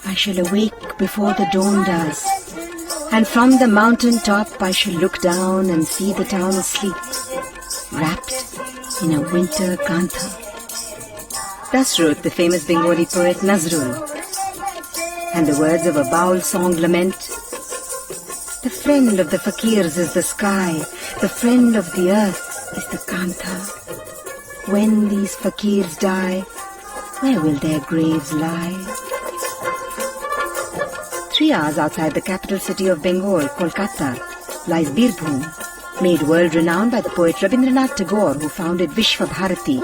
I shall awake before the dawn does, and from the mountain top I shall look down and see the town asleep, wrapped in a winter kantha. Thus wrote the famous Bengali poet Nazrul. And the words of a Baul song lament, the friend of the fakirs is the sky, the friend of the earth is the kantha. When these fakirs die, where will their graves lie? 3 hours outside the capital city of Bengal, Kolkata, lies Birbhum, made world-renowned by the poet Rabindranath Tagore, who founded Vishwabharati,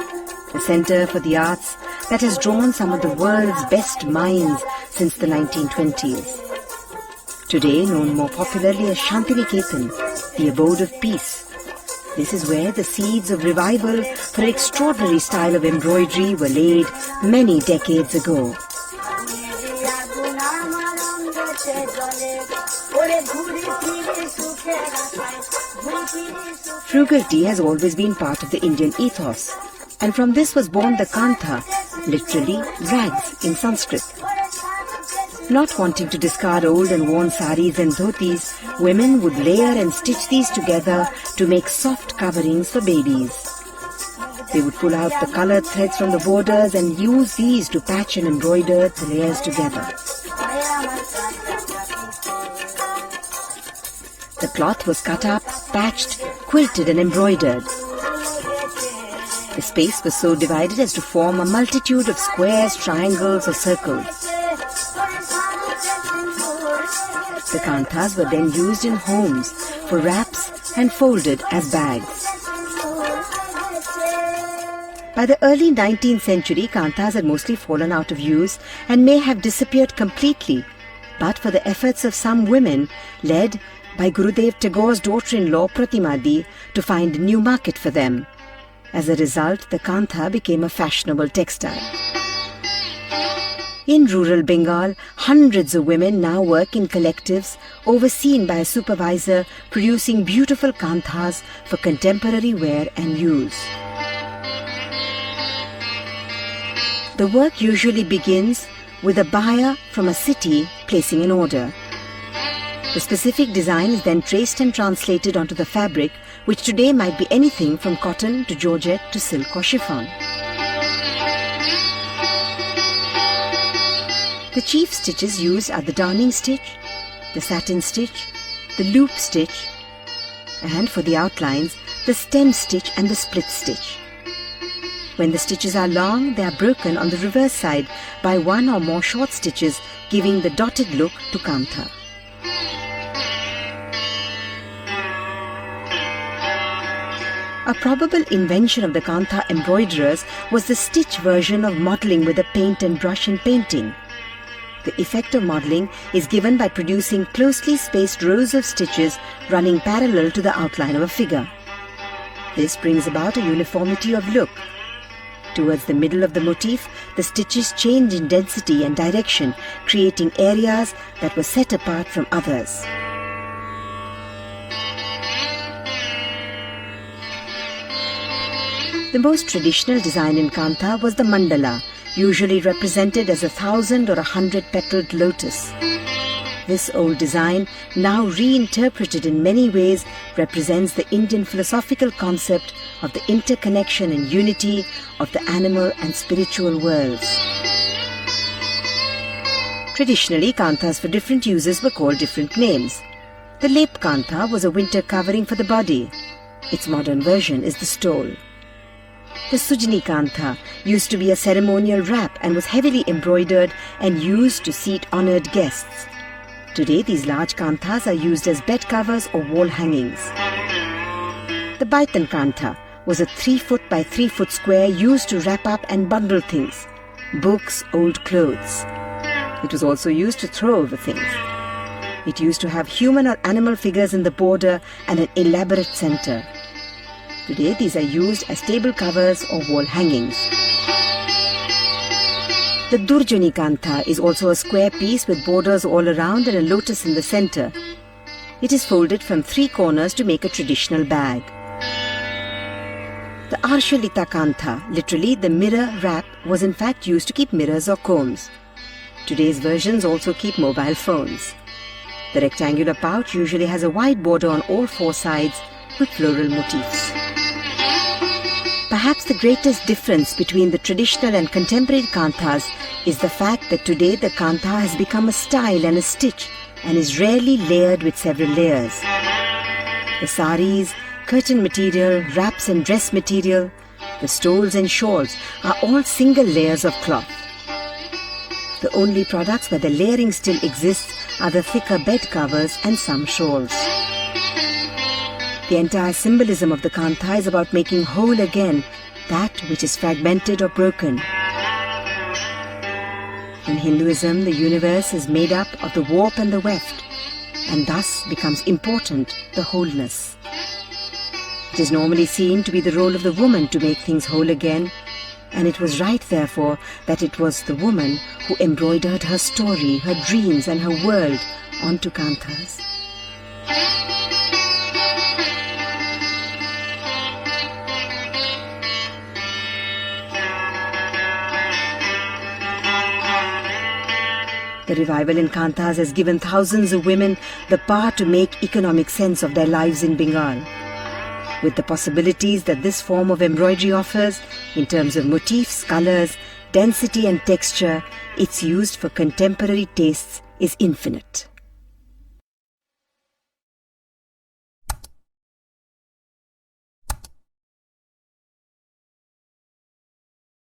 a centre for the arts that has drawn some of the world's best minds since the 1920s. Today known more popularly as Shantiniketan, the abode of peace. This is where the seeds of revival for an extraordinary style of embroidery were laid many decades ago. Frugality has always been part of the Indian ethos, and from this was born the kantha, literally rags in Sanskrit. Not wanting to discard old and worn saris and dhotis, women would layer and stitch these together to make soft coverings for babies. They would pull out the coloured threads from the borders and use these to patch and embroider the layers together. The cloth was cut up, patched, quilted and embroidered. The space was so divided as to form a multitude of squares, triangles or circles. The kanthas were then used in homes for wraps and folded as bags. By the early 19th century, kanthas had mostly fallen out of use and may have disappeared completely, but for the efforts of some women led by Gurudev Tagore's daughter-in-law Pratimadi to find a new market for them. As a result, the kantha became a fashionable textile. In rural Bengal, hundreds of women now work in collectives overseen by a supervisor producing beautiful kanthas for contemporary wear and use. The work usually begins with a buyer from a city placing an order. The specific design is then traced and translated onto the fabric, which today might be anything from cotton to georgette to silk or chiffon. The chief stitches used are the darning stitch, the satin stitch, the loop stitch, and for the outlines, the stem stitch and the split stitch. When the stitches are long, they are broken on the reverse side by one or more short stitches, giving the dotted look to kantha. A probable invention of the Kantha embroiderers was the stitch version of modelling with a paint and brush in painting. The effect of modelling is given by producing closely spaced rows of stitches running parallel to the outline of a figure. This brings about a uniformity of look. Towards the middle of the motif, the stitches change in density and direction, creating areas that were set apart from others. The most traditional design in Kantha was the mandala, usually represented as 1,000 or 100-petaled lotus. This old design, now reinterpreted in many ways, represents the Indian philosophical concept of the interconnection and unity of the animal and spiritual worlds. Traditionally, kanthas for different uses were called different names. The lep kantha was a winter covering for the body. Its modern version is the stole. The Sujni Kantha used to be a ceremonial wrap and was heavily embroidered and used to seat honoured guests. Today, these large kanthas are used as bed covers or wall hangings. The Baitan Kantha was a 3-foot by 3-foot square used to wrap up and bundle things, books, old clothes. It was also used to throw over things. It used to have human or animal figures in the border and an elaborate centre. Today, these are used as table covers or wall hangings. The Durjani Kantha is also a square piece with borders all around and a lotus in the center. It is folded from 3 corners to make a traditional bag. The Arshalita Kantha, literally the mirror wrap, was in fact used to keep mirrors or combs. Today's versions also keep mobile phones. The rectangular pouch usually has a wide border on all 4 sides with floral motifs. Perhaps the greatest difference between the traditional and contemporary kanthas is the fact that today the kantha has become a style and a stitch and is rarely layered with several layers. The saris, curtain material, wraps and dress material, the stoles and shawls are all single layers of cloth. The only products where the layering still exists are the thicker bed covers and some shawls. The entire symbolism of the kantha is about making whole again that which is fragmented or broken. In Hinduism, the universe is made up of the warp and the weft, and thus becomes important the wholeness. It is normally seen to be the role of the woman to make things whole again, and it was right, therefore, that it was the woman who embroidered her story, her dreams and her world onto kanthas. The revival in kanthas has given thousands of women the power to make economic sense of their lives in Bengal. With the possibilities that this form of embroidery offers in terms of motifs, colors, density and texture, its use for contemporary tastes is infinite.